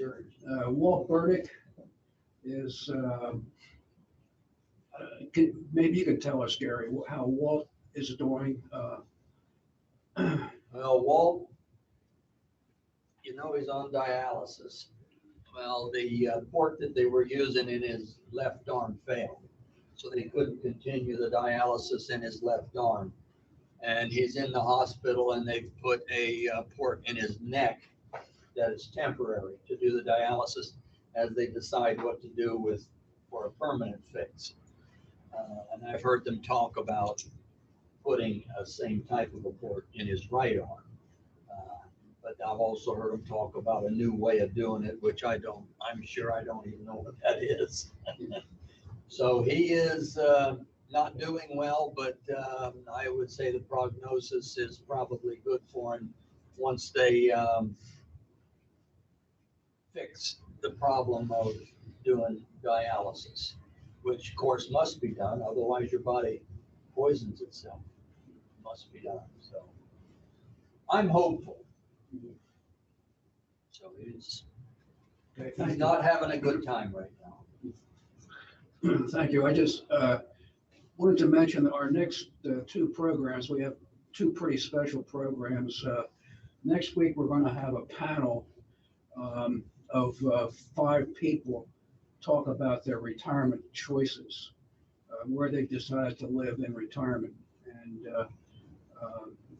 church. Walt Burdick is, maybe you can tell us, Gary, how Walt is doing. Well, Walt, you know, he's on dialysis. Well, the port that they were using in his left arm failed, so they couldn't continue the dialysis in his left arm. And he's in the hospital, and they've put a port in his neck that is temporary to do the dialysis as they decide what to do with for a permanent fix. And I've heard them talk about putting a same type of a port in his right arm. But I've also heard them talk about a new way of doing it, which I'm sure I don't even know what that is. So he is not doing well, but I would say the prognosis is probably good for him once they fix the problem of doing dialysis, which of course must be done, otherwise your body poisons itself. It must be done. So I'm hopeful. So he's not having a good time right now. Thank you. I just wanted to mention that our next two programs, we have two pretty special programs. Next week, we're going to have a panel of 5 people talk about their retirement choices, where they decided to live in retirement. And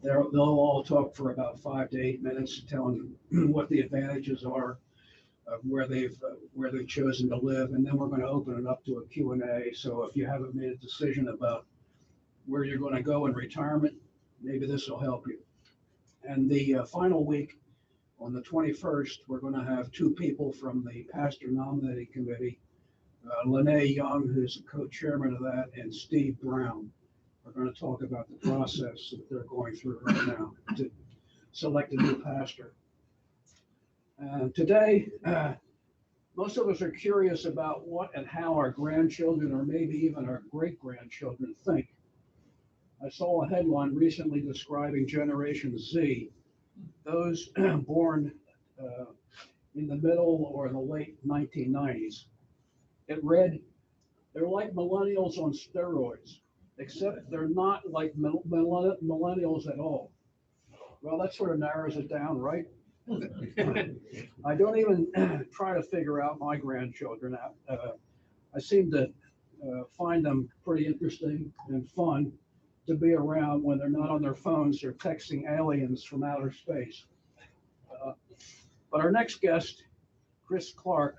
they'll all talk for about 5 to 8 minutes, telling what the advantages are of where they've chosen to live, and then we're going to open it up to a Q&A. So if you haven't made a decision about where you're going to go in retirement, maybe this will help you. And the final week, on the 21st, we're going to have 2 people from the Pastor Nominating Committee, Lene Young, who's the co-chairman of that, and Steve Brown. We're going to talk about the process that they're going through right now to select a new pastor. Today, most of us are curious about what and how our grandchildren, or maybe even our great-grandchildren, think. I saw a headline recently describing Generation Z, those born in the middle or the late 1990s. It read, "They're like millennials on steroids, except they're not like millennials at all." Well, that sort of narrows it down, right? I don't even try to figure out my grandchildren. I seem to find them pretty interesting and fun to be around when they're not on their phones or texting aliens from outer space. But our next guest, Chris Clark,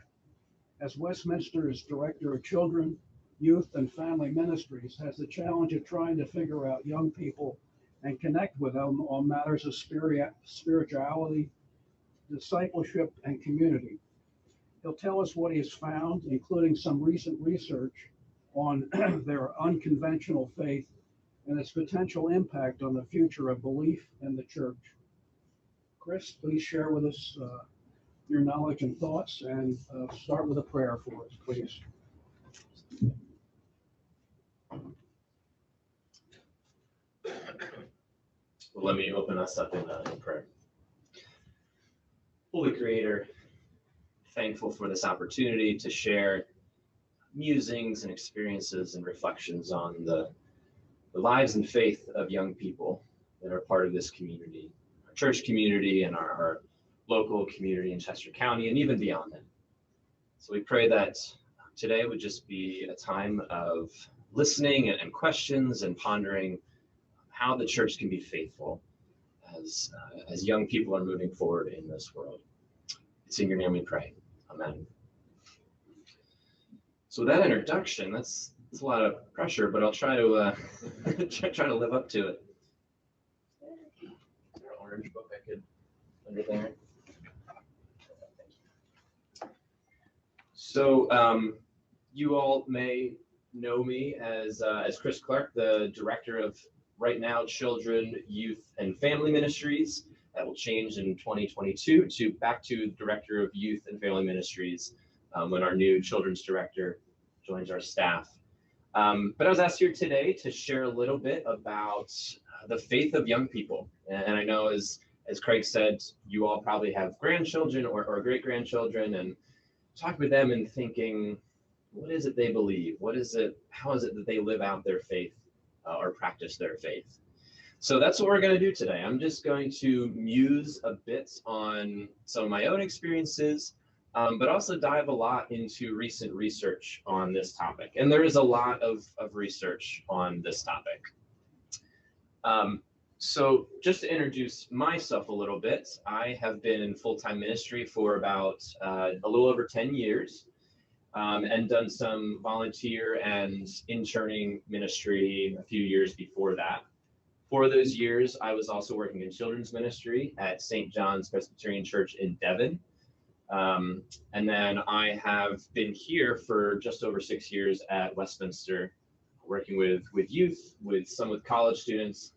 as Westminster's Director of Children, Youth, and Family Ministries, has the challenge of trying to figure out young people and connect with them on matters of spirituality, discipleship, and community. He'll tell us what he has found, including some recent research on their unconventional faith and its potential impact on the future of belief in the church. Chris, please share with us your knowledge and thoughts, and start with a prayer for us, please. Well, let me open us up in prayer. Holy Creator, thankful for this opportunity to share musings and experiences and reflections on the lives and faith of young people that are part of this community, our church community and our local community in Chester County and even beyond that. So we pray that today would just be a time of listening and questions and pondering how the church can be faithful as young people are moving forward in this world. It's in your name we pray. Amen. So that introduction, that's a lot of pressure, but I'll try to try to live up to it. Is there an orange book I could under there? So you all may know me as Chris Clark, the director of right now Children, Youth, and Family Ministries. That will change in 2022 to back to Director of Youth and Family Ministries when our new children's director joins our staff. But I was asked here today to share a little bit about the faith of young people. And I know as As Craig said, you all probably have grandchildren or great-grandchildren, and talk with them and thinking, what is it they believe? How is it that they live out their faith or practice their faith? So that's what we're going to do today. I'm just going to muse a bit on some of my own experiences, but also dive a lot into recent research on this topic. And there is a lot of research on this topic. So just to introduce myself a little bit, I have been in full-time ministry for about a little over 10 years and done some volunteer and interning ministry a few years before that. For those years, I was also working in children's ministry at St. John's Presbyterian Church in Devon. And then I have been here for just over 6 years at Westminster, working with youth, with college students,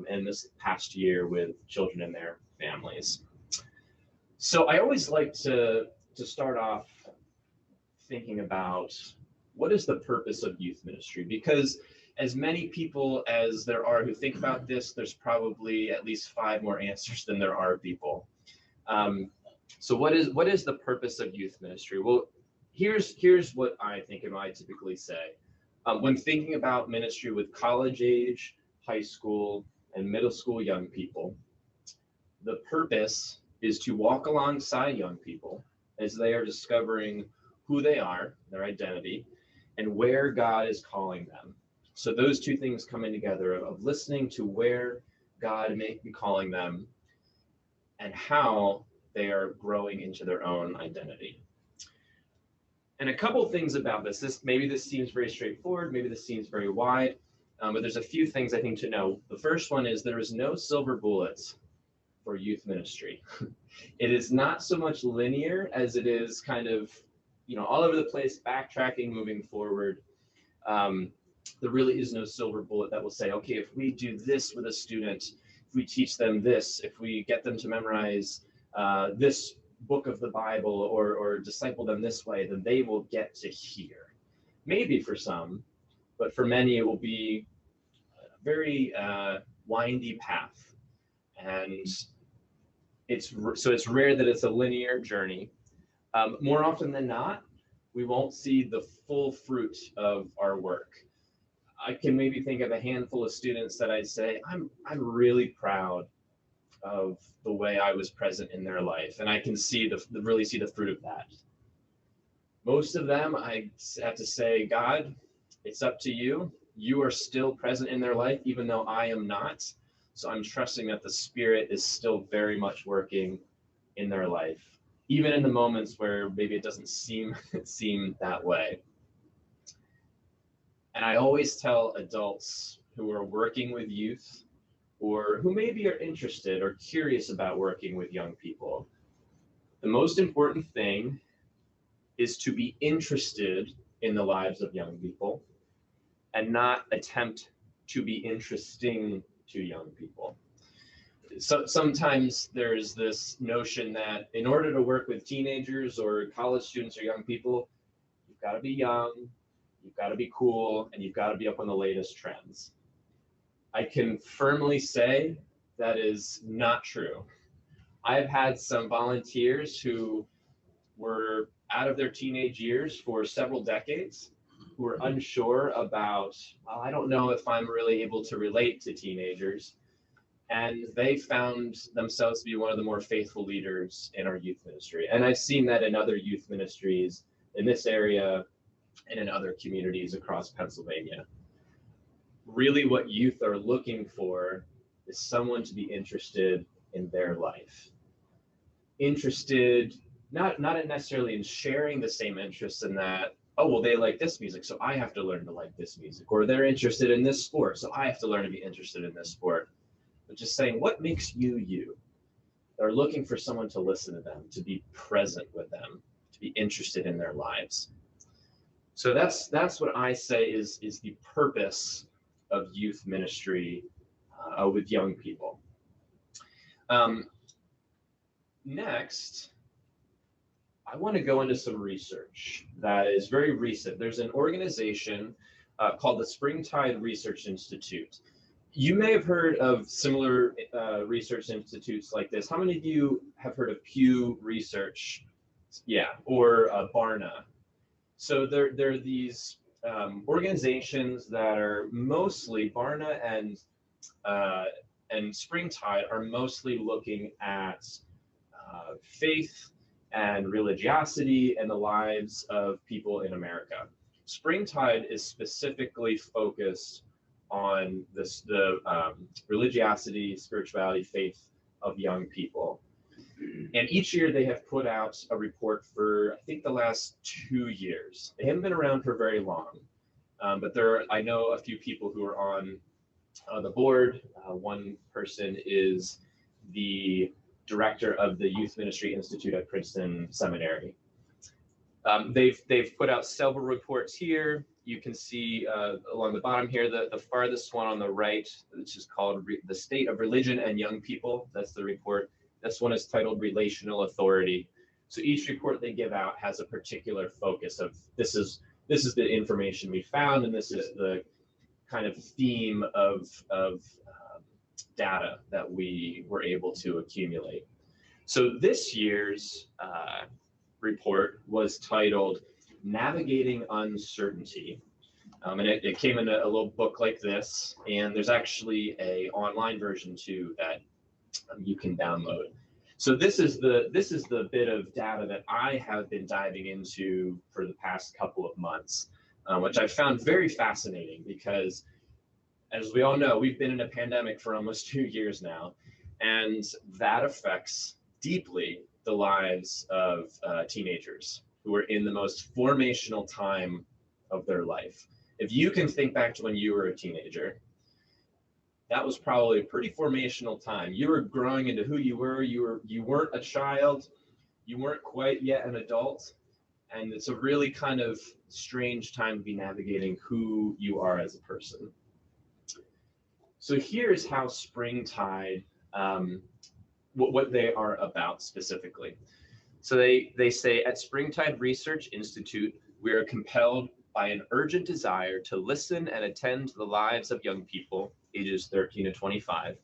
and this past year with children and their families. So I always like to start off thinking about what is the purpose of youth ministry, because as many people as there are who think about this, there's probably at least 5 more answers than there are people. So what is the purpose of youth ministry? Well, here's what I think and I typically say. When thinking about ministry with college age, high school, and middle school young people, the purpose is to walk alongside young people as they are discovering who they are, their identity, and where God is calling them. So those two things coming together of listening to where God may be calling them and how they are growing into their own identity. And a couple of things about this. Maybe this seems very straightforward, maybe this seems very wide, but there's a few things I think to know. The first one is there is no silver bullets for youth ministry. It is not so much linear as it is kind of, all over the place, backtracking, moving forward. There really is no silver bullet that will say, okay, if we do this with a student, if we teach them this, if we get them to memorize this book of the Bible or disciple them this way, then they will get to here. Maybe for some, but for many it will be a very windy path. And it's rare that it's a linear journey. More often than not, we won't see the full fruit of our work. I can maybe think of a handful of students that I'd say, I'm really proud of the way I was present in their life, and I can really see the fruit of that. Most of them, I have to say, God, it's up to you. You are still present in their life, even though I am not. So I'm trusting that the Spirit is still very much working in their life, even in the moments where maybe it doesn't seem that way. And I always tell adults who are working with youth or who maybe are interested or curious about working with young people, the most important thing is to be interested in the lives of young people and not attempt to be interesting to young people. So sometimes there's this notion that in order to work with teenagers or college students or young people, you've got to be young, you've got to be cool, and you've got to be up on the latest trends. I can firmly say that is not true. I've had some volunteers who were out of their teenage years for several decades, who were unsure about, well, I don't know if I'm really able to relate to teenagers. And they found themselves to be one of the more faithful leaders in our youth ministry. And I've seen that in other youth ministries in this area and in other communities across Pennsylvania. Really what youth are looking for is someone to be interested in their life. Interested, not necessarily in sharing the same interests in that, oh, well, they like this music, so I have to learn to like this music. Or they're interested in this sport, so I have to learn to be interested in this sport. But just saying, what makes you you? They're looking for someone to listen to them, to be present with them, to be interested in their lives. So that's what I say is the purpose of youth ministry with young people. Next, I want to go into some research that is very recent. There's an organization called the Springtide Research Institute. You may have heard of similar research institutes like this. How many of you have heard of Pew Research? Yeah, or Barna. So they're these organizations that are mostly Barna and Springtide are mostly looking at faith and religiosity and the lives of people in America. Springtide is specifically focused on the religiosity, spirituality, faith of young people. And each year they have put out a report for, I think, the last 2 years. They haven't been around for very long, but I know a few people who are on the board. One person is the director of the Youth Ministry Institute at Princeton Seminary. They've put out several reports here. You can see along the bottom here, the farthest one on the right, which is called The State of Religion and Young People. That's the report. This one is titled Relational Authority. So each report they give out has a particular focus of this is the information we found, and this is the kind of theme of data that we were able to accumulate. So this year's report was titled Navigating Uncertainty. And it came in a little book like this, and there's actually an online version too that you can download. So this is the bit of data that I have been diving into for the past couple of months, which I found very fascinating because, as we all know, we've been in a pandemic for almost 2 years now, and that affects deeply the lives of teenagers who are in the most formational time of their life. If you can think back to when you were a teenager, that was probably a pretty formational time. You were growing into who you were. You weren't a child. You weren't quite yet an adult. And it's a really kind of strange time to be navigating who you are as a person. So here's how Springtide, what they are about specifically. So they say, at Springtide Research Institute, we are compelled by an urgent desire to listen and attend to the lives of young people, ages 13 to 25,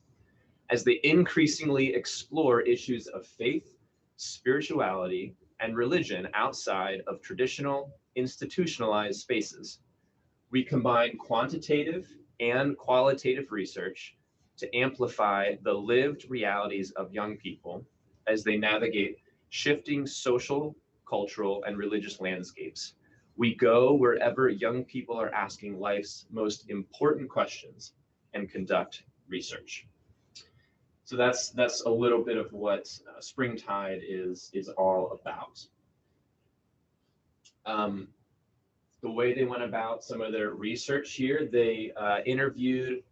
as they increasingly explore issues of faith, spirituality, and religion outside of traditional, institutionalized spaces. We combine quantitative and qualitative research to amplify the lived realities of young people as they navigate shifting social, cultural, and religious landscapes. We go wherever young people are asking life's most important questions and conduct research. So that's a little bit of what Springtide is all about. The way they went about some of their research here, they interviewed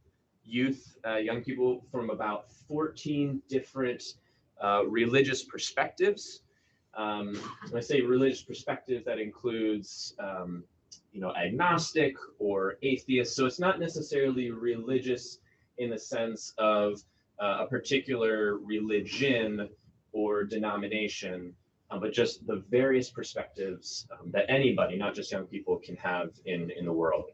young people from about 14 different religious perspectives. When I say religious perspective, that includes agnostic or atheist. So it's not necessarily religious in the sense of a particular religion or denomination, but just the various perspectives that anybody, not just young people, can have in the world.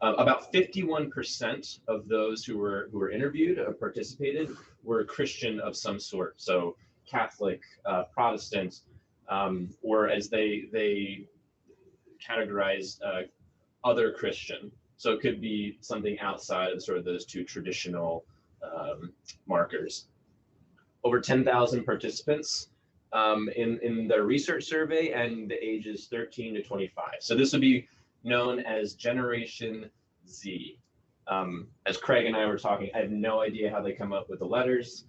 About 51% of those who were interviewed or participated were Christian of some sort, so Catholic, Protestant, or as they categorized, other Christian. So it could be something outside of sort of those two traditional markers. Over 10,000 participants in the research survey, and the ages 13 to 25. So this would be known as Generation Z. As Craig and I were talking, I have no idea how they come up with the letters.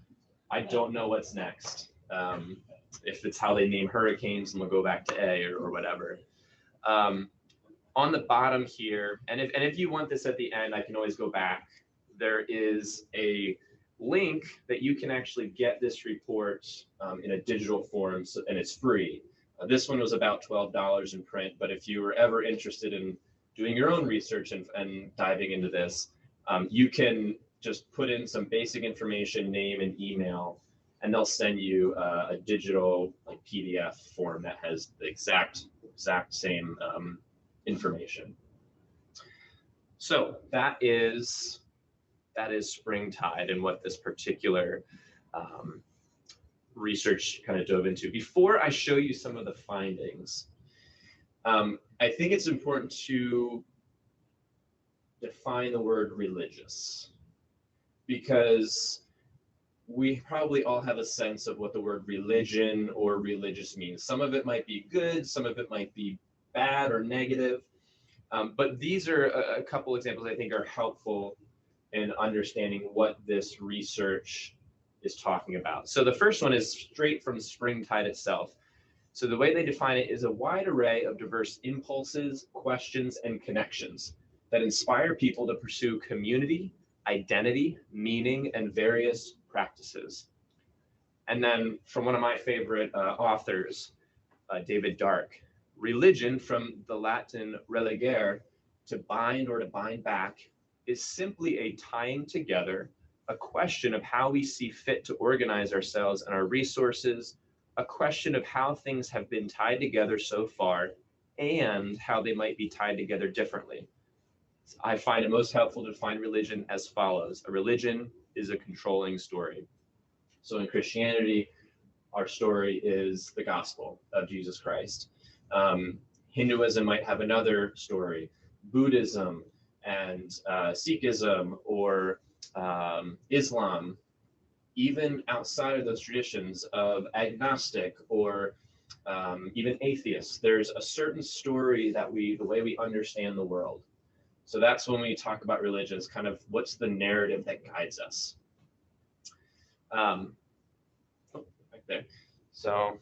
I don't know what's next. If it's how they name hurricanes, and we'll go back to A or whatever. On the bottom here, and if you want this at the end, I can always go back. There is a link that you can actually get this report in a digital form, and it's free. This one was about $12 in print, but if you were ever interested in doing your own research and diving into this, you can just put in some basic information, name and email, and they'll send you a digital PDF form that has the exact same information. So that's that is springtide and what this particular research kind of dove into. Before I show you some of the findings, I think it's important to define the word religious, because we probably all have a sense of what the word religion or religious means. Some of it might be good, some of it might be bad or negative. But these are a couple examples I think are helpful in understanding what this research is talking about. So the first one is straight from springtide itself. So the way they define it is a wide array of diverse impulses, questions, and connections that inspire people to pursue community, identity, meaning, and various practices. And then from one of my favorite authors, David Dark, religion, from the Latin religare, to bind or to bind back, is simply a tying together, a question of how we see fit to organize ourselves and our resources, a question of how things have been tied together so far and how they might be tied together differently. I find it most helpful to define religion as follows. A religion is a controlling story. So in Christianity, our story is the gospel of Jesus Christ. Hinduism might have another story. Buddhism and Sikhism or Islam, even outside of those traditions of agnostic or even atheists, there's a certain story that the way we understand the world. So that's when we talk about religion, is kind of what's the narrative that guides us. Right there. So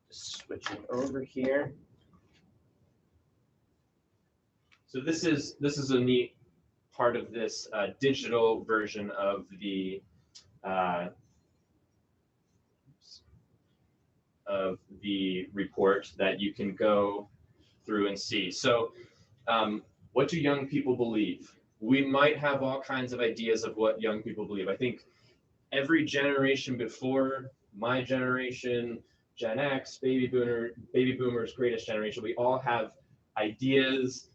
switching over here. So this is a neat part of this digital version of the report that you can go through and see. So what do young people believe? We might have all kinds of ideas of what young people believe. I think every generation before my generation, Gen X, baby boomers, greatest generation, we all have ideas,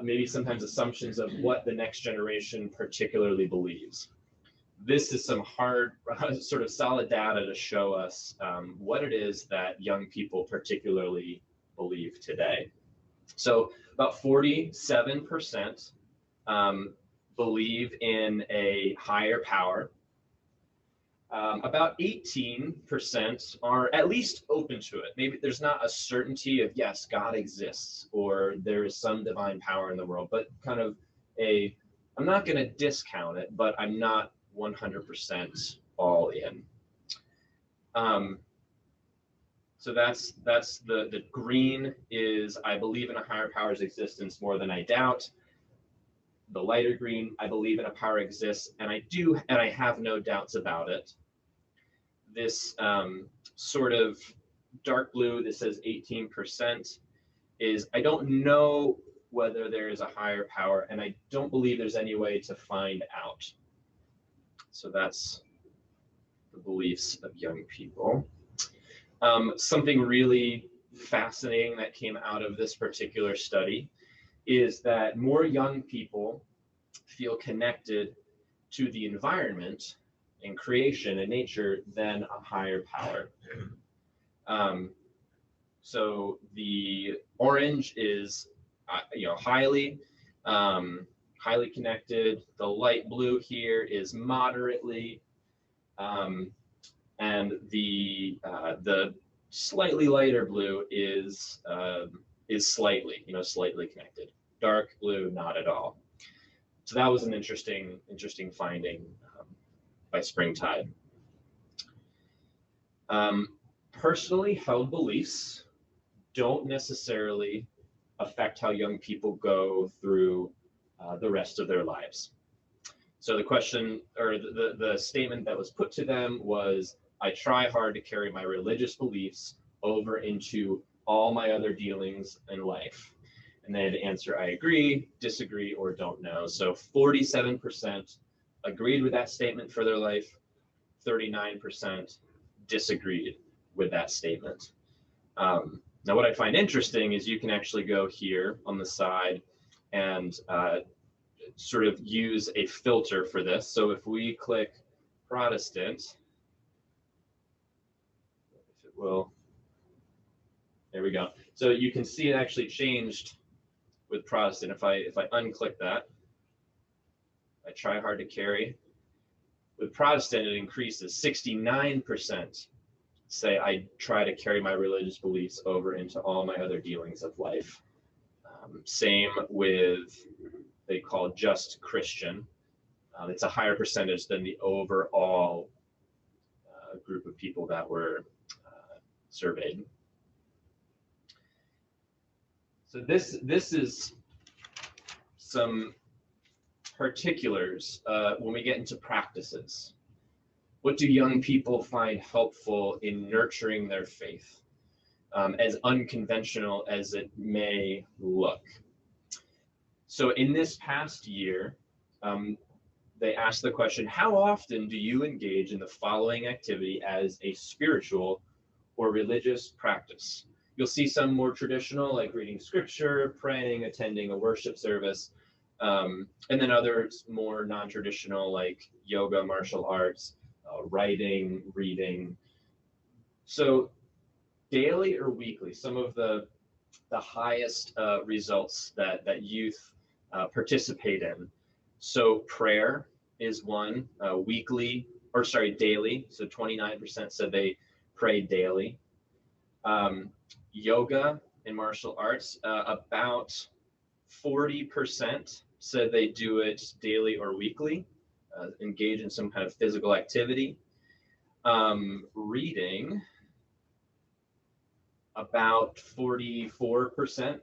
maybe sometimes assumptions of what the next generation particularly believes. This is some hard, sort of solid data to show us what it is that young people particularly believe today. So about 47% believe in a higher power. About 18% are at least open to it. Maybe there's not a certainty of, yes, God exists or there is some divine power in the world, but kind of I'm not going to discount it, but I'm not 100% all in. So that's the green is, I believe in a higher power's existence more than I doubt. The lighter green, I believe in a power exists, and I have no doubts about it. This sort of dark blue that says 18% is, I don't know whether there is a higher power, and I don't believe there's any way to find out. So that's the beliefs of young people. Something really fascinating that came out of this particular study is that more young people feel connected to the environment and creation and nature than a higher power. So the orange is highly connected. The light blue here is moderately, and the slightly lighter blue is slightly connected. Dark blue, not at all. So that was an interesting finding by springtide. Personally held beliefs don't necessarily affect how young people go through the rest of their lives. So the question, or the statement that was put to them was, I try hard to carry my religious beliefs over into all my other dealings in life. And they had to answer, I agree, disagree, or don't know. So 47% agreed with that statement for their life, 39% disagreed with that statement. Now, what I find interesting is you can actually go here on the side and sort of use a filter for this. So if we click Protestant, if it will, there we go. So you can see it actually changed with Protestant. If I unclick that, I try hard to carry. With Protestant, it increases. 69% say I try to carry my religious beliefs over into all my other dealings of life. Same with, they call just Christian. It's a higher percentage than the overall group of people that were surveyed. So this is some particulars when we get into practices. What do young people find helpful in nurturing their faith, as unconventional as it may look? So in this past year, they asked the question, how often do you engage in the following activity as a spiritual or religious practice? You'll see some more traditional, like reading scripture, praying, attending a worship service, and then others more non-traditional, like yoga, martial arts, writing, reading. So daily or weekly, some of the highest results that youth participate in. So prayer is one, daily. So 29% said they pray daily. Yoga and martial arts, about 40% said they do it daily or weekly, engage in some kind of physical activity. Reading, about 44%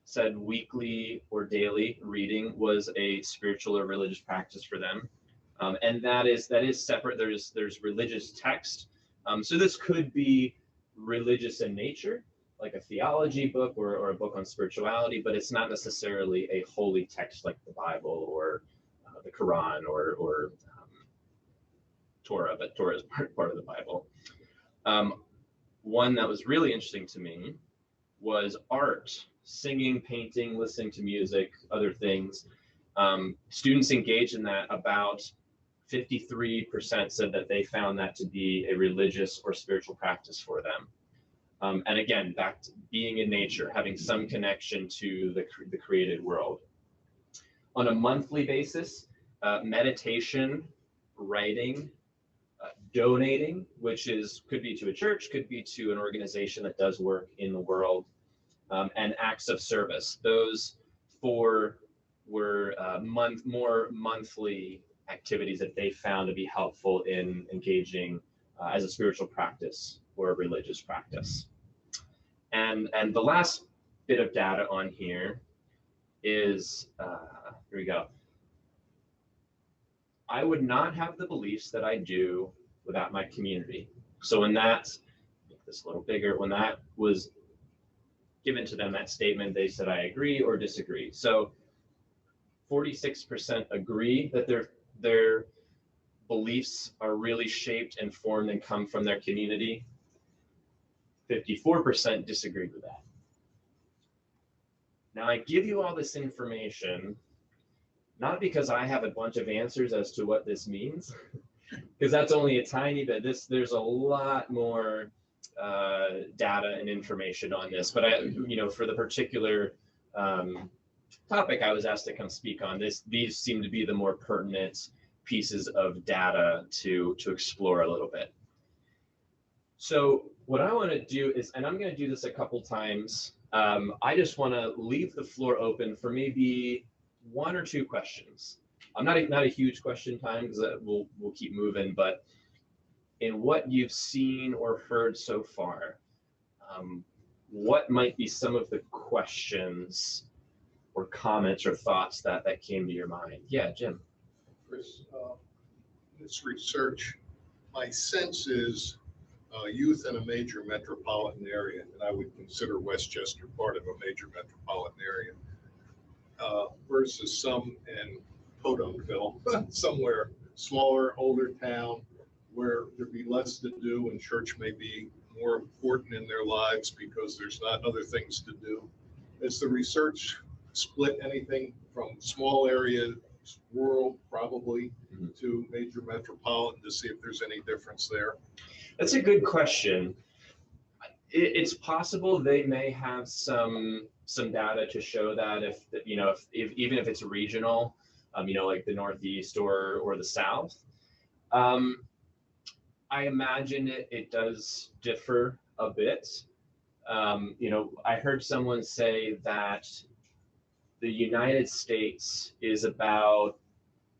said weekly or daily reading was a spiritual or religious practice for them. And that is separate. There's religious text. So this could be religious in nature, like a theology book or a book on spirituality, but it's not necessarily a holy text like the Bible or the Quran or Torah, but Torah is part of the Bible. One that was really interesting to me was art, singing, painting, listening to music, other things. Students engaged in that. About 53% said that they found that to be a religious or spiritual practice for them. And again, back to being in nature, having some connection to the created world. On a monthly basis, meditation, writing, donating, which could be to a church, could be to an organization that does work in the world, and acts of service. Those four were more monthly activities that they found to be helpful in engaging as a spiritual practice or a religious practice. And the last bit of data on here is, here we go. I would not have the beliefs that I do without my community. So when that, make this a little bigger, when that was given to them, that statement, they said, I agree or disagree. So 46% agree that their beliefs are really shaped and formed and come from their community. 54% disagree with that. Now, I give you all this information not because I have a bunch of answers as to what this means, because that's only a tiny bit. There's a lot more data and information on this. But for the particular topic I was asked to come speak on, these seem to be the more pertinent pieces of data to explore a little bit. So what I want to do is, and I'm going to do this a couple times, I just want to leave the floor open for maybe one or two questions. I'm not a huge question time because we'll keep moving, but in what you've seen or heard so far, what might be some of the questions or comments or thoughts that came to your mind? Yeah, Jim. Chris, this research, my sense is youth in a major metropolitan area, and I would consider Westchester part of a major metropolitan area, versus some in Podunkville, somewhere smaller, older town, where there'd be less to do and church may be more important in their lives because there's not other things to do. As the research split anything from small area, rural probably, Mhm. to major metropolitan to see if there's any difference there? That's a good question. It's possible they may have some data to show that if even if it's regional, like the Northeast or the South. Um, I imagine it does differ a bit. I heard someone say that the United States is about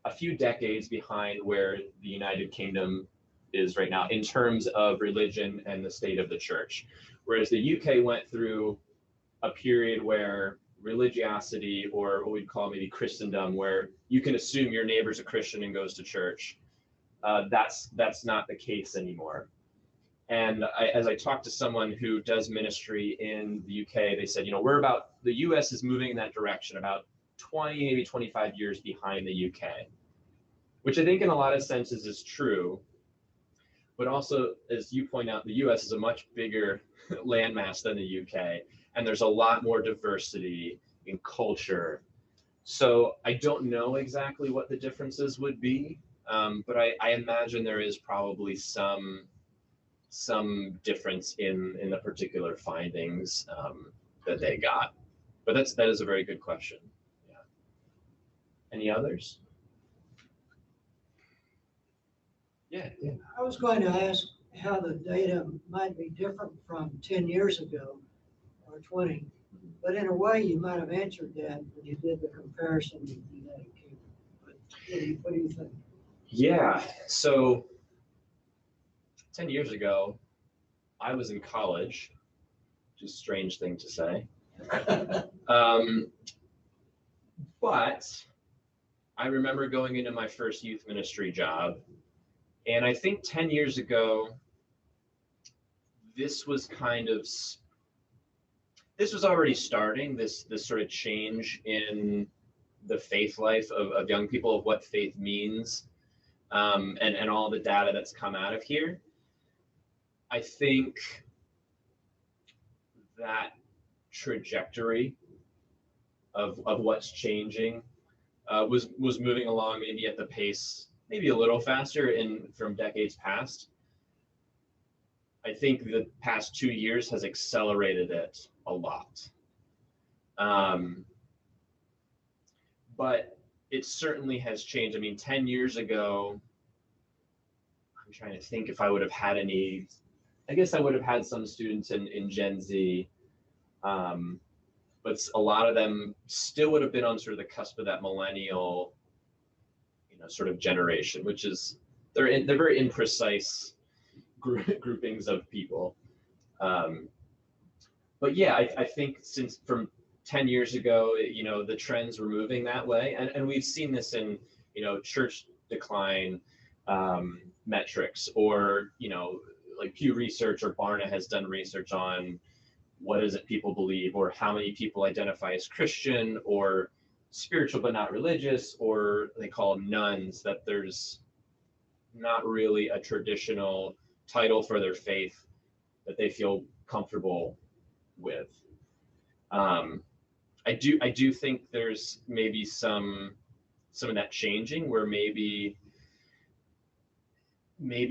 a few decades behind where the United Kingdom is right now in terms of religion and the state of the church. Whereas the UK went through a period where religiosity, or what we'd call maybe Christendom, where you can assume your neighbor's a Christian and goes to church. That's not the case anymore. And as I talked to someone who does ministry in the UK, they said, the US is moving in that direction, about 20, maybe 25 years behind the UK, which I think in a lot of senses is true. But also, as you point out, the US is a much bigger landmass than the UK, and there's a lot more diversity in culture. So I don't know exactly what the differences would be, but I imagine there is probably some difference in the particular findings that they got. But that is a very good question. Yeah. Any others? Yeah. I was going to ask how the data might be different from 10 years ago or 20, but in a way you might have answered that when you did the comparison with the United Kingdom. But what do you think? Yeah, so 10 years ago, I was in college, which is a strange thing to say. But I remember going into my first youth ministry job, and I think 10 years ago, this was already starting, this sort of change in the faith life of young people, of what faith means, and all the data that's come out of here. I think that trajectory of what's changing was moving along maybe at the pace, maybe a little faster from decades past. I think the past 2 years has accelerated it a lot. But it certainly has changed. I mean, 10 years ago, I'm trying to think if I would have had any, I guess I would have had some students in Gen Z, but a lot of them still would have been on sort of the cusp of that millennial, sort of generation, which is, they're very imprecise groupings of people. But yeah, I think since from 10 years ago, the trends were moving that way. And we've seen this in, church decline metrics, or, like Pew Research or Barna has done research on what is it people believe, or how many people identify as Christian or spiritual but not religious, or they call them nuns, that there's not really a traditional title for their faith that they feel comfortable with. I do think there's maybe some of that changing, where maybe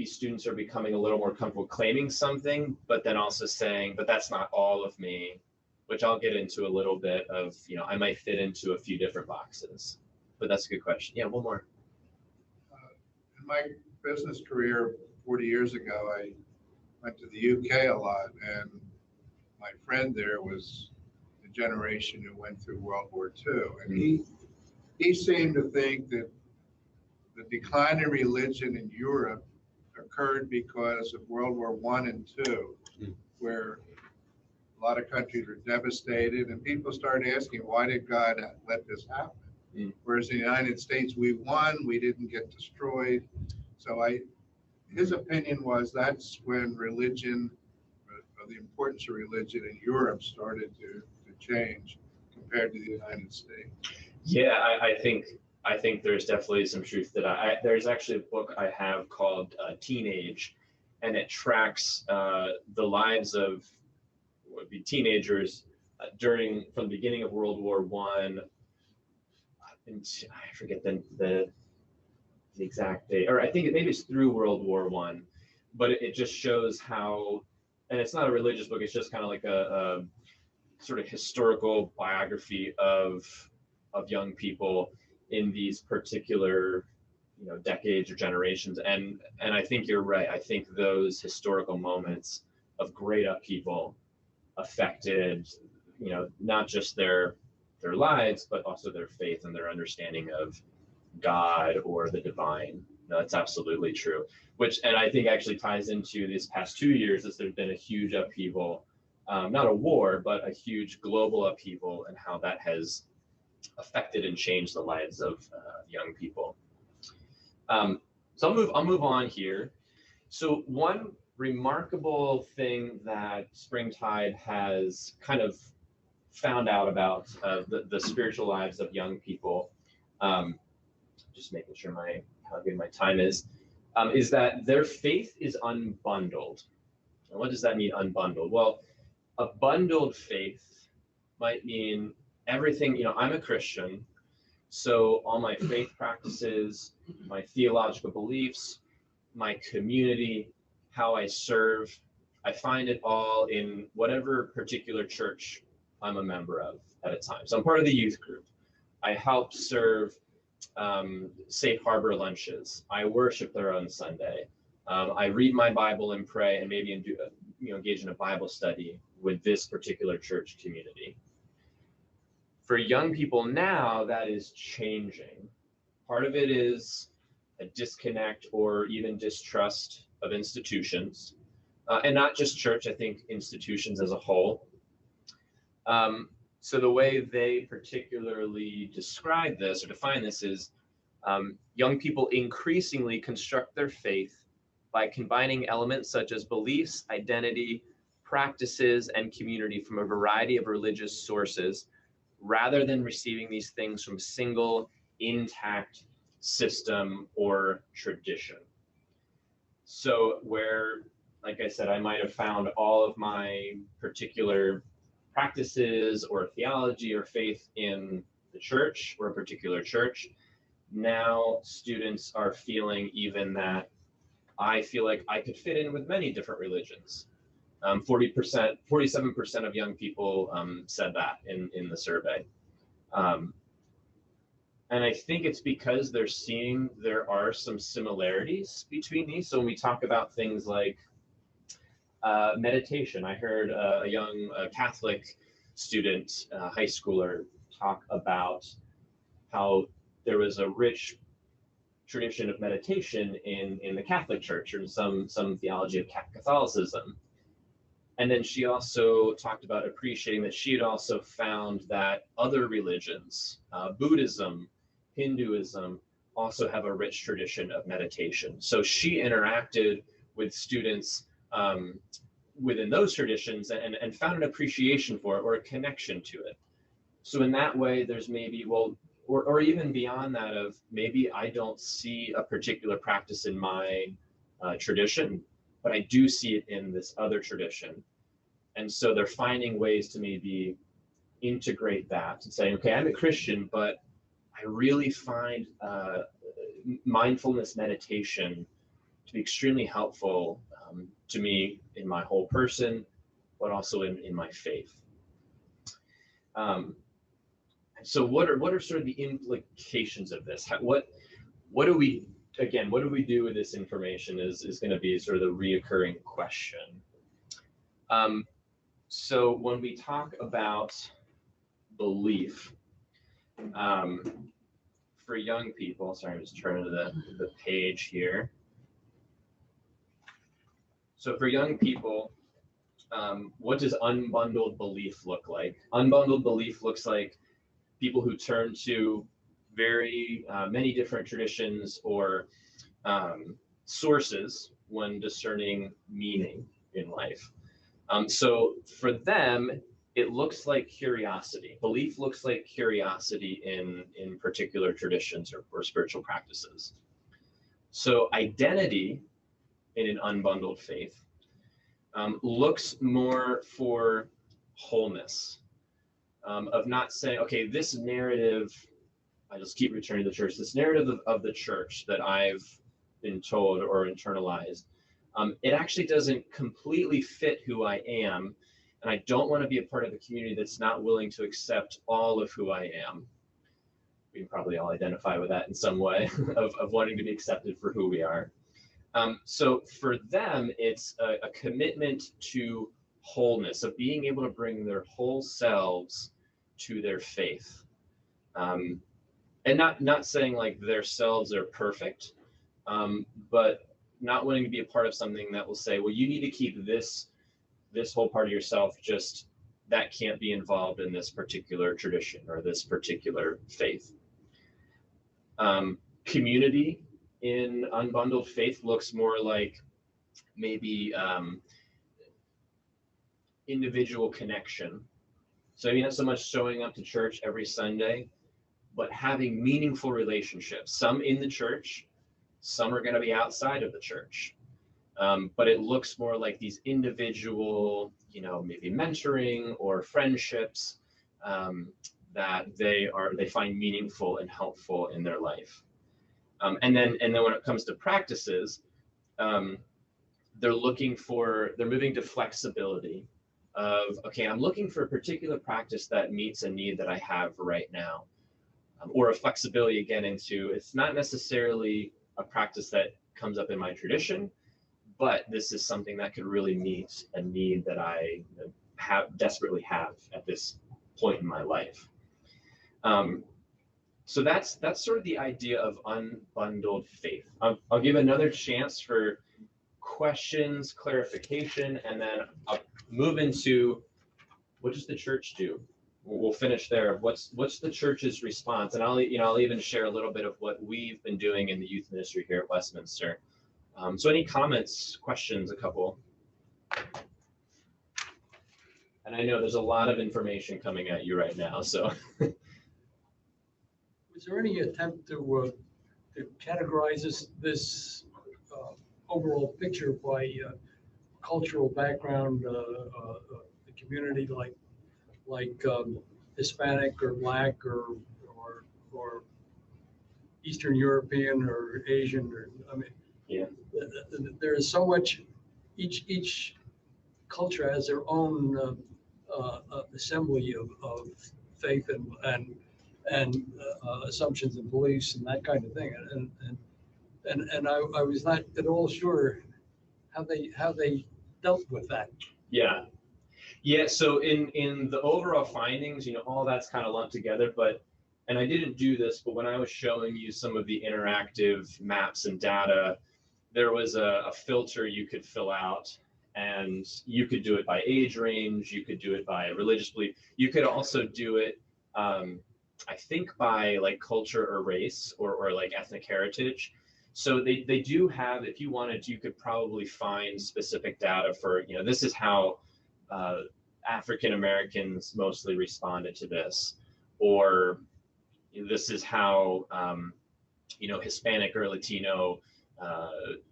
students are becoming a little more comfortable claiming something, but then also saying, but that's not all of me, which I'll get into a little bit of, I might fit into a few different boxes. But that's a good question. Yeah, one more. In my business career 40 years ago, I went to the UK a lot, and my friend there was the generation who went through World War II, and he seemed to think that the decline in religion in Europe occurred because of World War I and II, where a lot of countries were devastated, and people started asking, why did God let this happen? Whereas in the United States, we won, we didn't get destroyed. So his opinion was that's when religion, or the importance of religion in Europe started to change compared to the United States. Yeah, I think there's definitely some truth to that. There's actually a book I have called Teenage, and it tracks the lives of what would be teenagers from the beginning of World War I, I forget the exact date, or I think maybe it's through World War I, but it just shows how, and it's not a religious book, it's just kind of like a sort of historical biography of young people in these particular, decades or generations. And I think you're right. I think those historical moments of great upheaval affected, not just their lives, but also their faith and their understanding of God or the divine. No, that's absolutely true. And I think actually ties into these past 2 years, as there's been a huge upheaval, not a war, but a huge global upheaval, and how that has affected and changed the lives of young people. So I'll move on here. So one remarkable thing that Springtide has kind of found out about the spiritual lives of young people, just making sure how good my time is that their faith is unbundled. And what does that mean, unbundled? Well, a bundled faith might mean everything, I'm a Christian, so all my faith practices, my theological beliefs, my community, how I serve, I find it all in whatever particular church I'm a member of at a time. So I'm part of the youth group. I help serve Safe Harbor lunches. I worship there on Sunday. I read my Bible and pray, and maybe engage in a Bible study with this particular church community. For young people now, that is changing. Part of it is a disconnect or even distrust of institutions, and not just church, I think institutions as a whole. So the way they particularly describe this or define this is young people increasingly construct their faith by combining elements such as beliefs, identity, practices, and community from a variety of religious sources, rather than receiving these things from a single intact system or tradition. So where, like I said, I might have found all of my particular practices or theology or faith in the church or a particular church, now students are feeling even that I feel like I could fit in with many different religions. 47% of young people said that in the survey. And I think it's because they're seeing there are some similarities between these. So when we talk about things like meditation, I heard a young Catholic student, high schooler, talk about how there was a rich tradition of meditation in the Catholic Church, or some theology of Catholicism. And then she also talked about appreciating that she had also found that other religions, Buddhism, Hinduism, also have a rich tradition of meditation. So she interacted with students within those traditions and found an appreciation for it or a connection to it. So in that way, there's maybe, or even beyond that, of maybe I don't see a particular practice in my tradition, but I do see it in this other tradition. And so they're finding ways to maybe integrate that and say, okay, I'm a Christian, but I really find mindfulness meditation to be extremely helpful to me in my whole person, but also in my faith. So what are sort of the implications of this? What do we do with this information is going to be sort of the reoccurring question. So when we talk about belief, for young people, sorry, I'm just turning to the page here. So for young people, what does unbundled belief look like? Unbundled belief looks like people who turn to very many different traditions or sources when discerning meaning in life. So for them, it looks like curiosity. Belief looks like curiosity in particular traditions or spiritual practices. So identity in an unbundled faith looks more for wholeness. of not saying, okay, this narrative, I just keep returning to the church, this narrative of the church that I've been told or internalized, it actually doesn't completely fit who I am. And I don't want to be a part of a community that's not willing to accept all of who I am. We can probably all identify with that in some way of wanting to be accepted for who we are. So for them, it's a commitment to wholeness, of being able to bring their whole selves to their faith. And not saying like their selves are perfect, but not wanting to be a part of something that will say, well, you need to keep this whole part of yourself, just that can't be involved in this particular tradition or this particular faith. Community in unbundled faith looks more like maybe individual connection. So maybe not so much showing up to church every Sunday, but having meaningful relationships, some in the church, some are going to be outside of the church. But it looks more like these individual, maybe mentoring or friendships that they find meaningful and helpful in their life. And then when it comes to practices, they're moving to flexibility of, okay, I'm looking for a particular practice that meets a need that I have right now. Or a flexibility again into, it's not necessarily a practice that comes up in my tradition, but this is something that could really meet a need that I desperately have at this point in my life. So that's sort of the idea of unbundled faith. I'll give another chance for questions, clarification, and then I'll move into, what does the church do? We'll finish there. What's the church's response? And I'll even share a little bit of what we've been doing in the youth ministry here at Westminster. So any comments, questions, a couple? And I know there's a lot of information coming at you right now, so. Was there any attempt to categorize this overall picture by cultural background, the community, like Hispanic or Black or Eastern European or Asian, or Yeah. There is so much. Each culture has their own assembly of faith and assumptions and beliefs and that kind of thing, and I was not at all sure how they dealt with that. Yeah. So in the overall findings, all that's kind of lumped together, and I didn't do this, but when I was showing you some of the interactive maps and data, there was a filter you could fill out, and you could do it by age range, you could do it by religious belief, you could also do it, I think by like culture or race or like ethnic heritage. So they do have, if you wanted, you could probably find specific data for, this is how African Americans mostly responded to this, or this is how Hispanic or Latino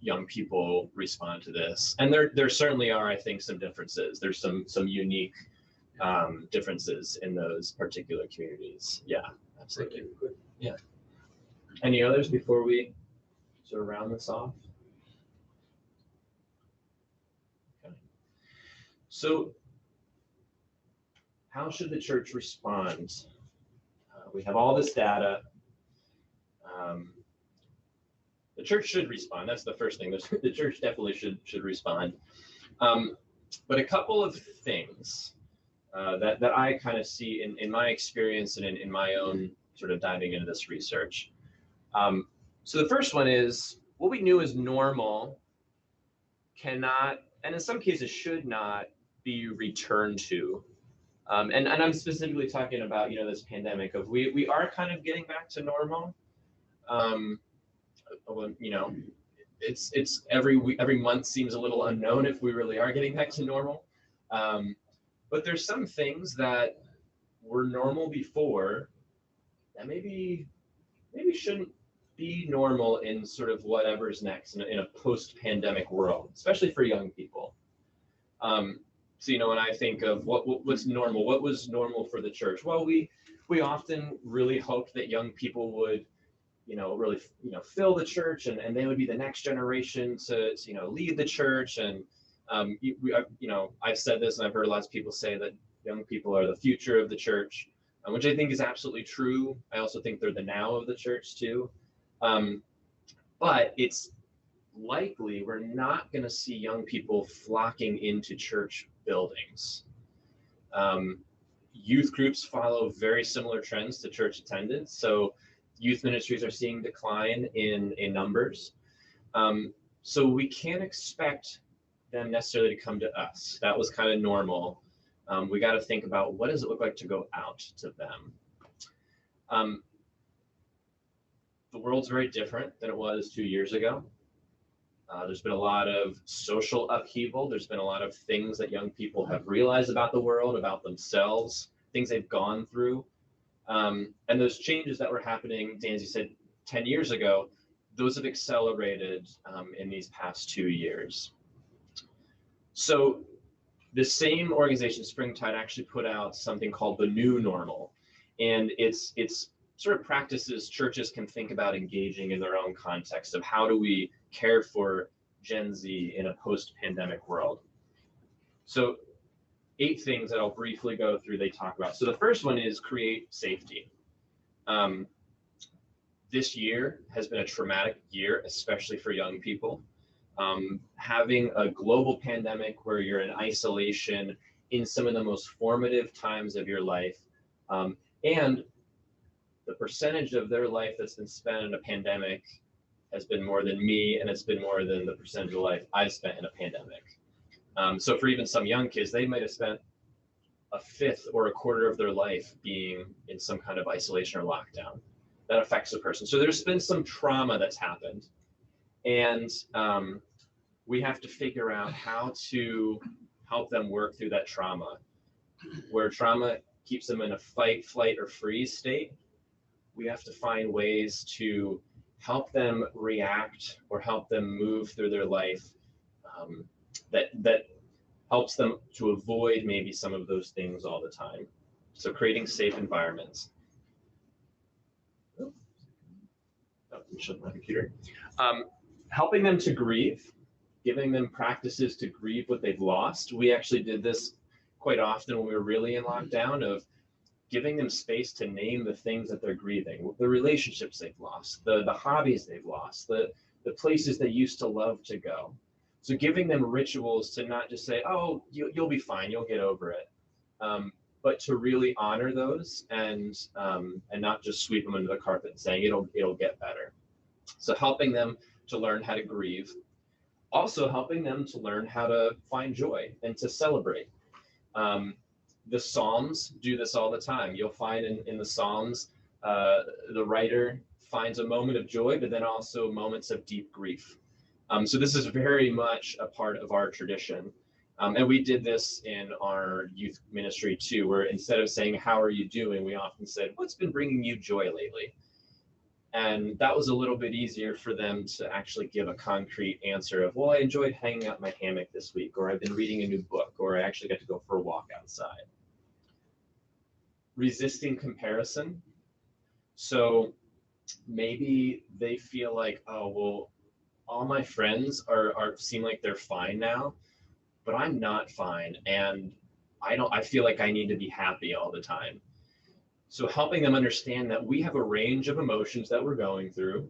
young people respond to this. And there certainly are, I think, some differences. There's some unique differences in those particular communities. Yeah, absolutely. Yeah. Any others before we sort of round this off? Okay. So how should the church respond? We have all this data. The church should respond. That's the first thing. The church definitely should respond. But a couple of things that I kind of see in my experience and in my own sort of diving into this research. So the first one is, what we knew as normal cannot, and in some cases should not, be returned to. And I'm specifically talking about, this pandemic of we are kind of getting back to normal. It's every month seems a little unknown if we really are getting back to normal. But there's some things that were normal before that maybe shouldn't be normal in sort of whatever's next in a post-pandemic world, especially for young people. So, when I think of what's normal, what was normal for the church? Well, we often really hoped that young people would, really, fill the church, and they would be the next generation to lead the church. And I've said this, and I've heard lots of people say that young people are the future of the church, which I think is absolutely true. I also think they're the now of the church too. But it's likely we're not going to see young people flocking into church buildings. Youth groups follow very similar trends to church attendance. So youth ministries are seeing decline in numbers. So we can't expect them necessarily to come to us. That was kind of normal. We got to think about, what does it look like to go out to them? The world's very different than it was 2 years ago. There's been a lot of social upheaval. There's been a lot of things that young people have realized about the world, about themselves, things they've gone through. And those changes that were happening, Dan, as you said, 10 years ago, those have accelerated in these past 2 years. So the same organization, Springtide, actually put out something called the New Normal. And it's sort of practices churches can think about engaging in their own context of how do we care for Gen Z in a post-pandemic world. So 8 things that I'll briefly go through they talk about. So the first one is create safety. This year has been a traumatic year, especially for young people. Having a global pandemic where you're in isolation in some of the most formative times of your life, and the percentage of their life that's been spent in a pandemic has been more than me, and it's been more than the percentage of life I've spent in a pandemic. So for even some young kids, they might have spent a fifth or a quarter of their life being in some kind of isolation or lockdown. That affects a person. So there's been some trauma that's happened, and we have to figure out how to help them work through that trauma. Where trauma keeps them in a fight, flight, or freeze state, we have to find ways to help them react or help them move through their life that helps them to avoid maybe some of those things all the time. So creating safe environments. Oh, shut my computer. Helping them to grieve, giving them practices to grieve what they've lost. We actually did this quite often when we were really in lockdown, of giving them space to name the things that they're grieving, the relationships they've lost, the hobbies they've lost, the places they used to love to go. So giving them rituals to not just say, oh, you'll be fine, you'll get over it, but to really honor those and not just sweep them under the carpet and saying it'll get better. So helping them to learn how to grieve, also helping them to learn how to find joy and to celebrate. The Psalms do this all the time. You'll find in the Psalms, the writer finds a moment of joy, but then also moments of deep grief. So this is very much a part of our tradition. And we did this in our youth ministry too, where instead of saying, how are you doing? We often said, what's been bringing you joy lately? And that was a little bit easier for them to actually give a concrete answer of, well, I enjoyed hanging out in my hammock this week, or I've been reading a new book, or I actually got to go for a walk outside. Resisting comparison. So maybe they feel like, oh, well, all my friends seem like they're fine now, but I'm not fine. And I feel like I need to be happy all the time. So helping them understand that we have a range of emotions that we're going through,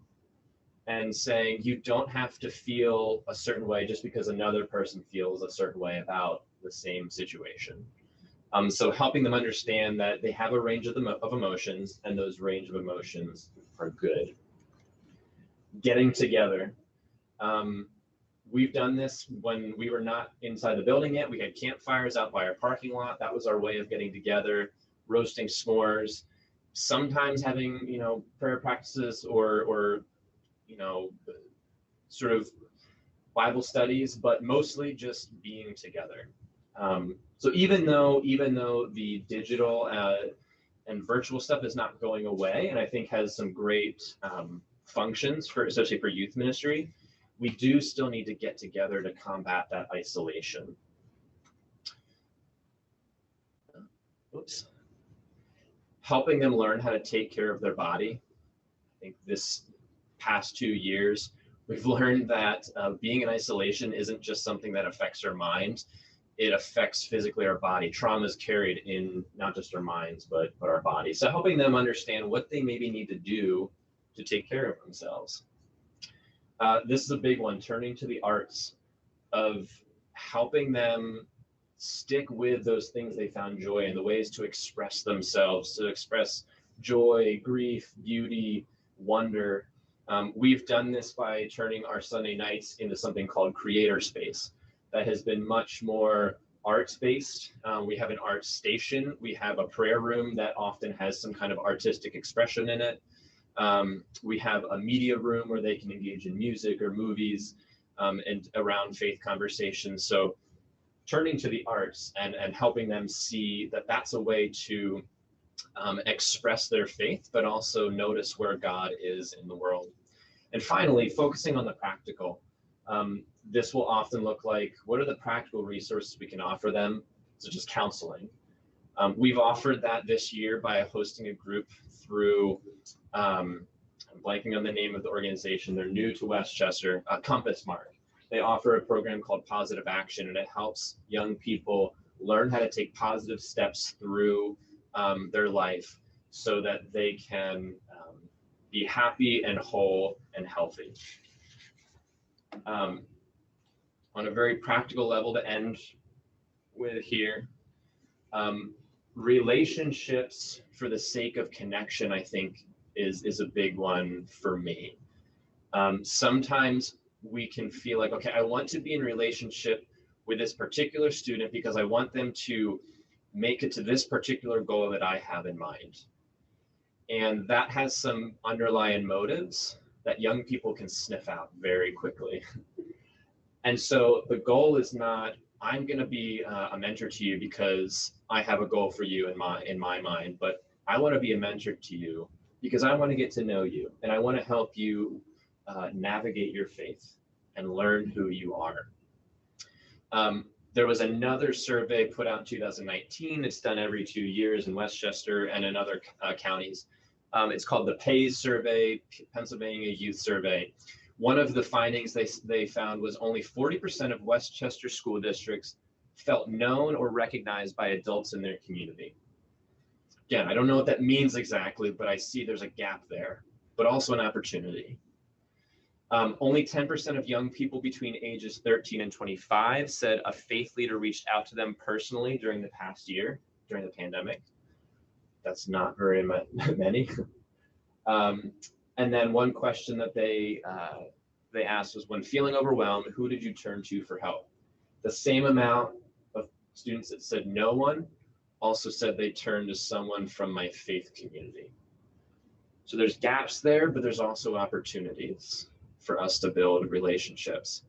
and saying you don't have to feel a certain way just because another person feels a certain way about the same situation. So helping them understand that they have a range of emotions, and those range of emotions are good. Getting together. We've done this when we were not inside the building yet. We had campfires out by our parking lot. That was our way of getting together, roasting s'mores, sometimes having, prayer practices or sort of Bible studies, but mostly just being together. So even though the digital and virtual stuff is not going away, and I think has some great functions especially for youth ministry, we do still need to get together to combat that isolation. whoops, helping them learn how to take care of their body. I think this past 2 years, we've learned that being in isolation isn't just something that affects our mind. It affects physically our body. Trauma is carried in not just our minds, but our bodies. So helping them understand what they maybe need to do to take care of themselves. This is a big one, turning to the arts, of helping them stick with those things they found joy in, the ways to express themselves, to express joy, grief, beauty, wonder. We've done this by turning our Sunday nights into something called Creator Space that has been much more arts-based. We have an art station. We have a prayer room that often has some kind of artistic expression in it. We have a media room where they can engage in music or movies and around faith conversations. So turning to the arts and helping them see that that's a way to express their faith, but also notice where God is in the world. And finally, focusing on the practical. This will often look like, what are the practical resources we can offer them, such as counseling? We've offered that this year by hosting a group through, I'm blanking on the name of the organization, they're new to Westchester, Compass Mark. They offer a program called Positive Action, and it helps young people learn how to take positive steps through their life so that they can be happy and whole and healthy. On a very practical level to end with here, relationships for the sake of connection, I think, is a big one for me. Sometimes we can feel like, okay, I want to be in relationship with this particular student because I want them to make it to this particular goal that I have in mind. And that has some underlying motives that young people can sniff out very quickly. And so the goal is not, I'm going to be a mentor to you because I have a goal for you in my mind, but I want to be a mentor to you because I want to get to know you and I want to help you navigate your faith and learn who you are. There was another survey put out in 2019. It's done every 2 years in Westchester and in other counties. It's called the PAYS survey, Pennsylvania Youth Survey. One of the findings they found was only 40% of Westchester school districts felt known or recognized by adults in their community. Again, I don't know what that means exactly, but I see there's a gap there, but also an opportunity. Only 10% of young people between ages 13 and 25 said a faith leader reached out to them personally during the past year, during the pandemic. That's not very many. And then one question that they asked was, when feeling overwhelmed, who did you turn to for help? The same amount of students that said no one also said they turned to someone from my faith community. So there's gaps there, but there's also opportunities for us to build relationships.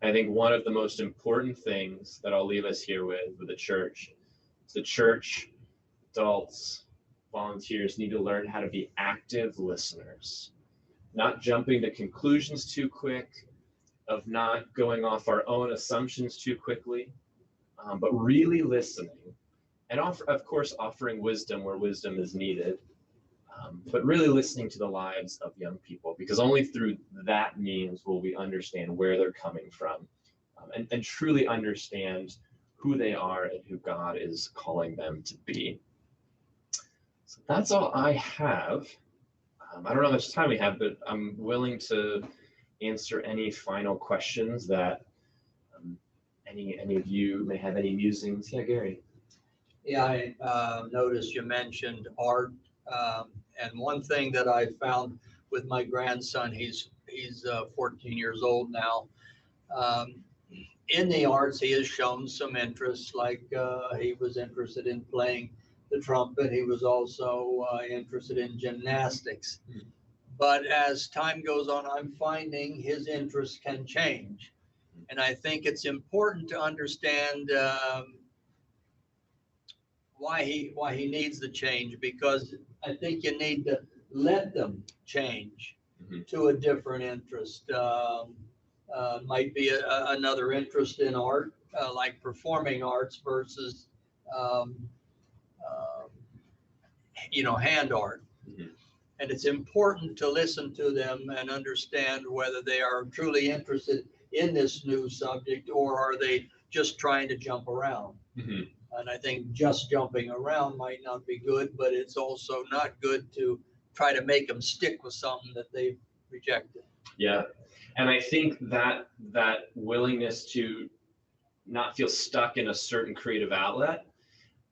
I think one of the most important things that I'll leave us here with the church is the church, adults, volunteers need to learn how to be active listeners, not jumping to conclusions too quick, of not going off our own assumptions too quickly, but really listening. And of course, offering wisdom where wisdom is needed, but really listening to the lives of young people, because only through that means will we understand where they're coming from and truly understand who they are and who God is calling them to be. So that's all I have. I don't know how much time we have, but I'm willing to answer any final questions that any of you may have any musings. Yeah, Gary. Yeah, I noticed you mentioned art. And one thing that I found with my grandson, he's 14 years old now. In the arts, he has shown some interest, like he was interested in playing the trumpet. He was also interested in gymnastics. But as time goes on, I'm finding his interests can change. And I think it's important to understand why he needs the change, because I think you need to let them change to a different interest. Might be another interest in art, like performing arts versus hand art. Mhm. And it's important to listen to them and understand whether they are truly interested in this new subject, or are they just trying to jump around. Mhm. And I think just jumping around might not be good, but it's also not good to try to make them stick with something that they've rejected. Yeah. And I think that willingness to not feel stuck in a certain creative outlet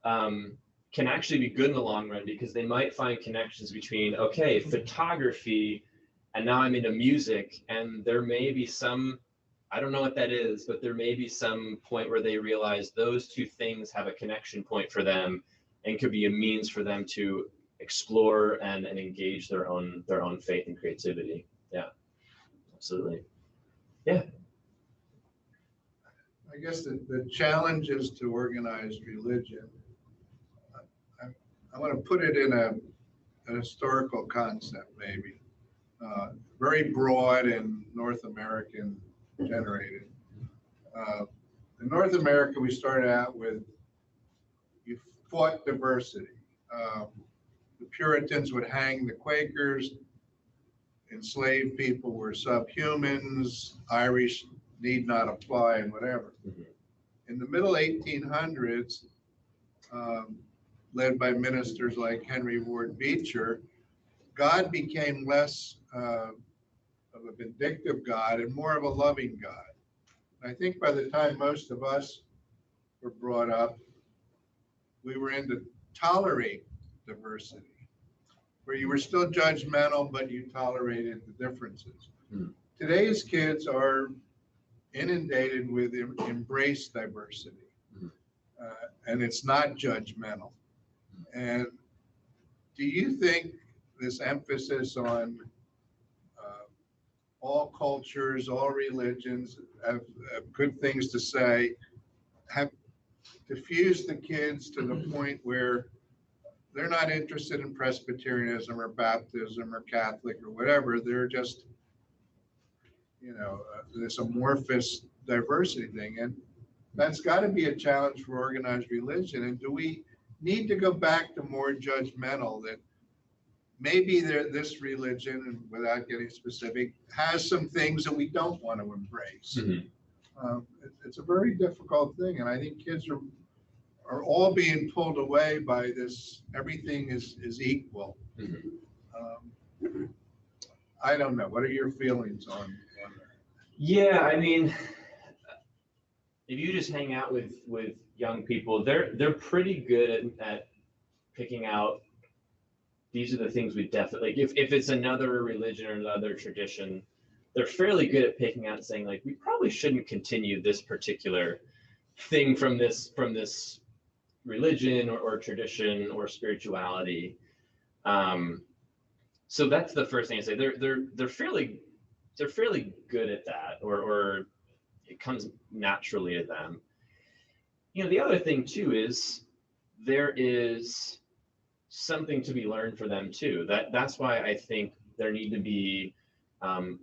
can actually be good in the long run, because they might find connections between, okay, photography, and now I'm into music, and there may be some, I don't know what that is, but there may be some point where they realize those two things have a connection point for them, and could be a means for them to explore and engage their own faith and creativity. Yeah, absolutely. Yeah. I guess the challenge is to organized religion. I want to put it in a historical concept, maybe. Very broad and North American generated. In North America, we started out with, you fought diversity. The Puritans would hang the Quakers, enslaved people were subhumans, Irish need not apply, and whatever. Mhm. In the middle 1800s, led by ministers like Henry Ward Beecher, God became less of a vindictive God and more of a loving God. And I think by the time most of us were brought up, we were into tolerate diversity, where you were still judgmental, but you tolerated the differences. Mm. Today's kids are inundated with embrace diversity, and it's not judgmental. And do you think this emphasis on all cultures, all religions have good things to say, have diffused the kids to the point where they're not interested in Presbyterianism or Baptism or Catholic or whatever? They're just, this amorphous diversity thing. And that's got to be a challenge for organized religion. And do we need to go back to more judgmental, that maybe this religion, and without getting specific, has some things that we don't want to embrace? Mhm. It's a very difficult thing. And I think kids are all being pulled away by this, everything is equal. Mhm. I don't know. What are your feelings on that? Yeah, I mean, if you just hang out with young people, they're pretty good at picking out, these are the things we definitely, like, if it's another religion or another tradition, they're fairly good at picking out and saying, like, we probably shouldn't continue this particular thing from this religion or tradition or spirituality. So that's the first thing I say. They're fairly good at that, or it comes naturally to them. The other thing too is there is something to be learned for them too. That's why I think there need to be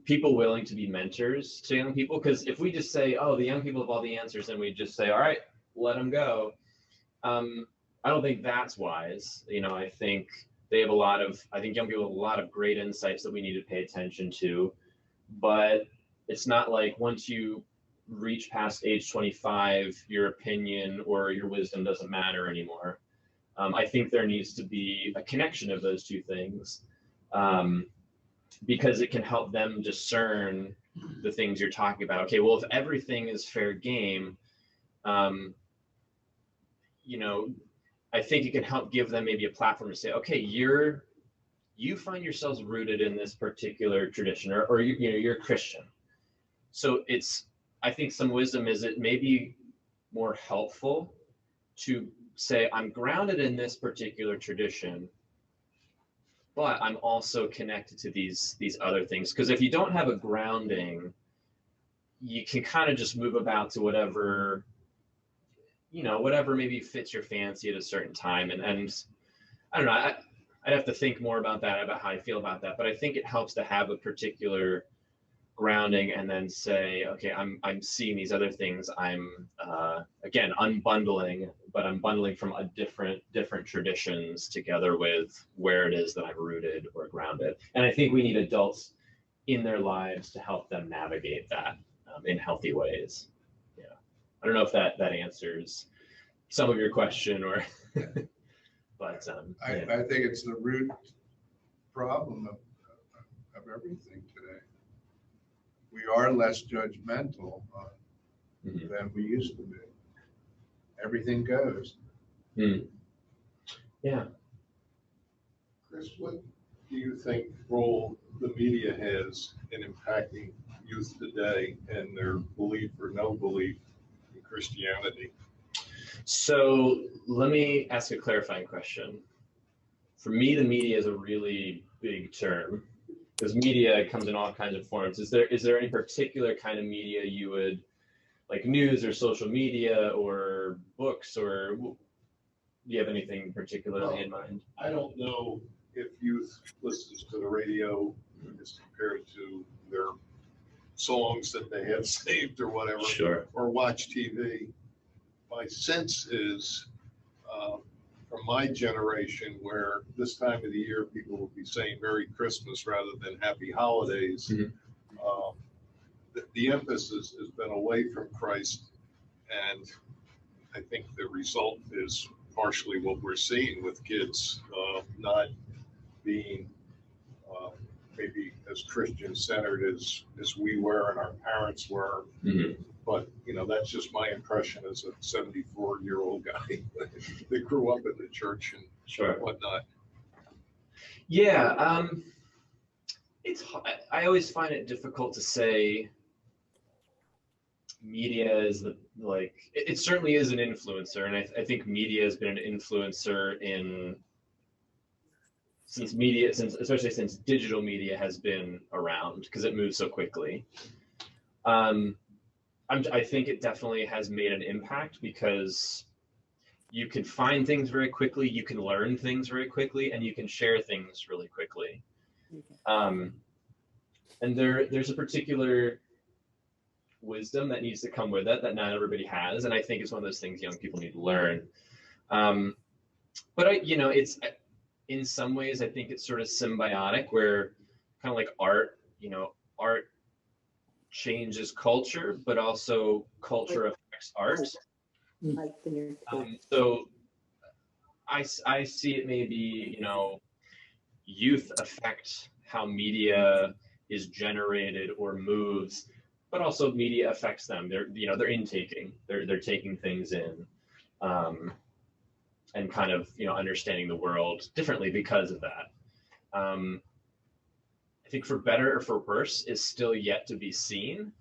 people willing to be mentors to young people. Because if we just say, oh, the young people have all the answers, and we just say, all right, let them go, I don't think that's wise. I think they have I think young people have a lot of great insights that we need to pay attention to. But it's not like once you reach past age 25, your opinion or your wisdom doesn't matter anymore. I think there needs to be a connection of those two things, because it can help them discern the things you're talking about. Okay, well, if everything is fair game, I think it can help give them maybe a platform to say, okay, you find yourselves rooted in this particular tradition, or you're a Christian. So I think some wisdom is, it may be more helpful to say, I'm grounded in this particular tradition, but I'm also connected to these other things. Because if you don't have a grounding, you can kind of just move about to whatever maybe fits your fancy at a certain time. And I don't know, I'd have to think more about that, about how I feel about that. But I think it helps to have a particular grounding, and then say, okay, I'm seeing these other things. I'm again unbundling, but I'm bundling from a different traditions together with where it is that I'm rooted or grounded. And I think we need adults in their lives to help them navigate that in healthy ways. Yeah, I don't know if that answers some of your question, or but I think it's the root problem of everything today. We are less judgmental than we used to be. Everything goes. Yeah. Chris, what do you think role the media has in impacting youth today and their belief or no belief in Christianity? So let me ask a clarifying question. For me, the media is a really big term, because media comes in all kinds of forms. Is there any particular kind of media you would, like news or social media or books, or do you have anything particularly in mind? I don't know if youth listens to the radio as compared to their songs that they have saved or whatever, Sure. or watch TV. My sense is from my generation, where this time of the year people will be saying Merry Christmas rather than Happy Holidays, the emphasis has been away from Christ, and I think the result is partially what we're seeing with kids not being maybe as Christian-centered as we were and our parents were. But, that's just my impression as a 74-year-old guy that grew up in the church and whatnot. Yeah, I always find it difficult to say media is it certainly is an influencer, and I think media has been an influencer especially since digital media has been around, because it moves so quickly. I think it definitely has made an impact, because you can find things very quickly, you can learn things very quickly, and you can share things really quickly. And there's a particular wisdom that needs to come with it that not everybody has, and I think it's one of those things young people need to learn. But it's in some ways I think it's sort of symbiotic, where kind of like art changes culture, but also culture affects art. So I see it maybe, youth affect how media is generated or moves, but also media affects them. They're intaking, they're taking things in, and kind of, understanding the world differently because of that. I think for better or for worse is still yet to be seen.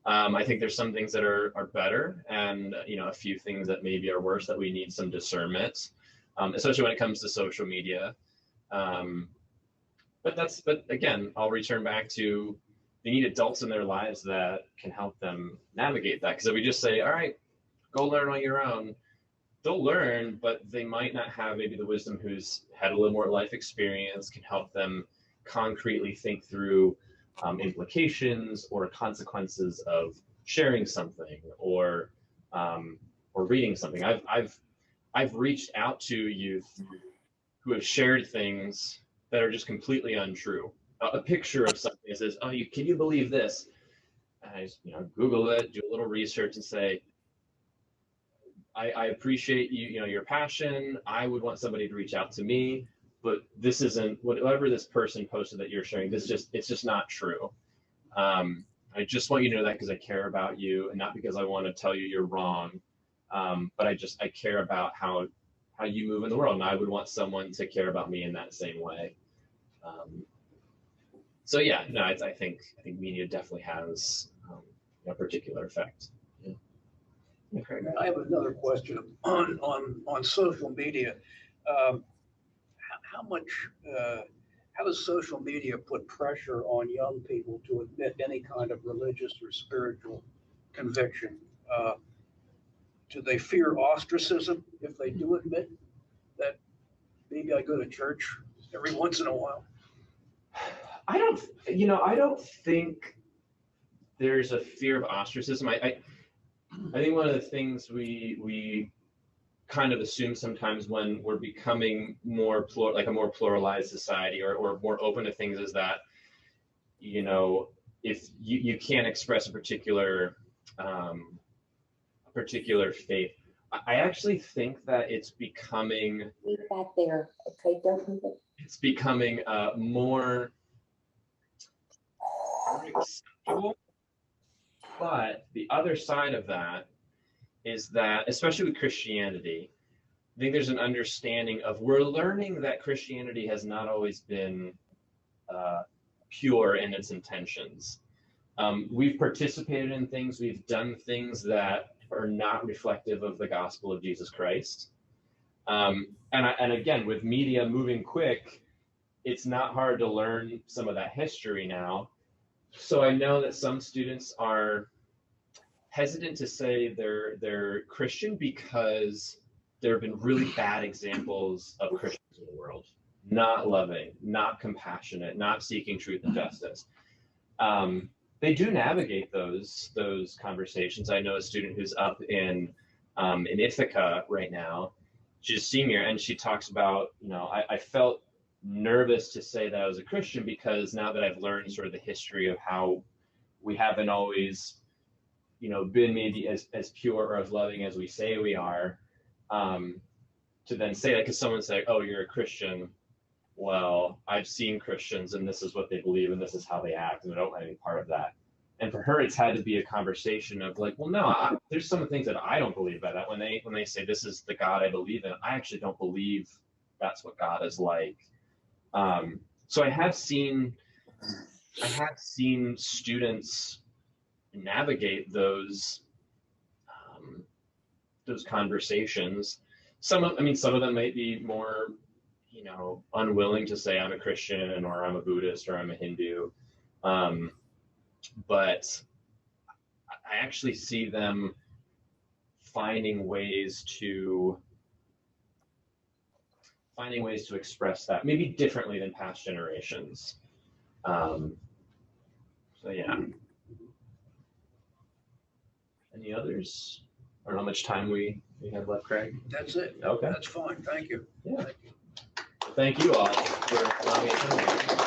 I think there's some things that are better, and a few things that maybe are worse that we need some discernment, especially when it comes to social media. But again, I'll return back to, they need adults in their lives that can help them navigate that. Because if we just say, all right, go learn on your own, they'll learn, but they might not have maybe the wisdom who's had a little more life experience, can help them concretely think through implications or consequences of sharing something or reading something. I've reached out to youth who have shared things that are just completely untrue. A picture of something that says, "Oh, can you believe this?" And I just, Google it, do a little research, and say, I appreciate your passion. I would want somebody to reach out to me, but this isn't whatever this person posted that you're sharing. It's just not true. I just want you to know that because I care about you, and not because I want to tell you you're wrong. But I care about how you move in the world, and I would want someone to care about me in that same way. So yeah, no, I think media definitely has a particular effect. Yeah. Okay, I have another question on social media. How does social media put pressure on young people to admit any kind of religious or spiritual conviction? Do they fear ostracism if they do admit that maybe I go to church every once in a while? I don't think there's a fear of ostracism. I think one of the things we kind of assume sometimes when we're becoming more like a more pluralized society or more open to things is that, you know, if you can't express a particular faith. I actually think that it's becoming back there. Okay, don't move it. it's becoming more acceptable. But the other side of that is that, especially with Christianity, I think there's an understanding of we're learning that Christianity has not always been pure in its intentions. We've participated in things, we've done things that are not reflective of the gospel of Jesus Christ. And again, with media moving quick, it's not hard to learn some of that history now. So I know that some students are hesitant to say they're Christian because there have been really bad examples of Christians in the world, not loving, not compassionate, not seeking truth and justice. They do navigate those conversations. I know a student who's up in Ithaca right now. She's a senior, and she talks about, you know, I felt nervous to say that I was a Christian because now that I've learned sort of the history of how we haven't always, you know, been maybe as pure or as loving as we say we are, to then say that because someone's like, oh, you're a Christian. Well, I've seen Christians and this is what they believe and this is how they act and I don't want any part of that. And for her, it's had to be a conversation of like, well, no, there's some things that I don't believe by that. When they say this is the God I believe in, I actually don't believe that's what God is like. So I have seen students navigate those conversations. Some of them might be more, you know, unwilling to say I'm a Christian or I'm a Buddhist or I'm a Hindu. But I actually see them finding ways to express that maybe differently than past generations. So yeah. Any others? I don't know how much time we have left, Craig. That's it. Okay. That's fine. Thank you. Yeah. Thank you all for allowing me to come here.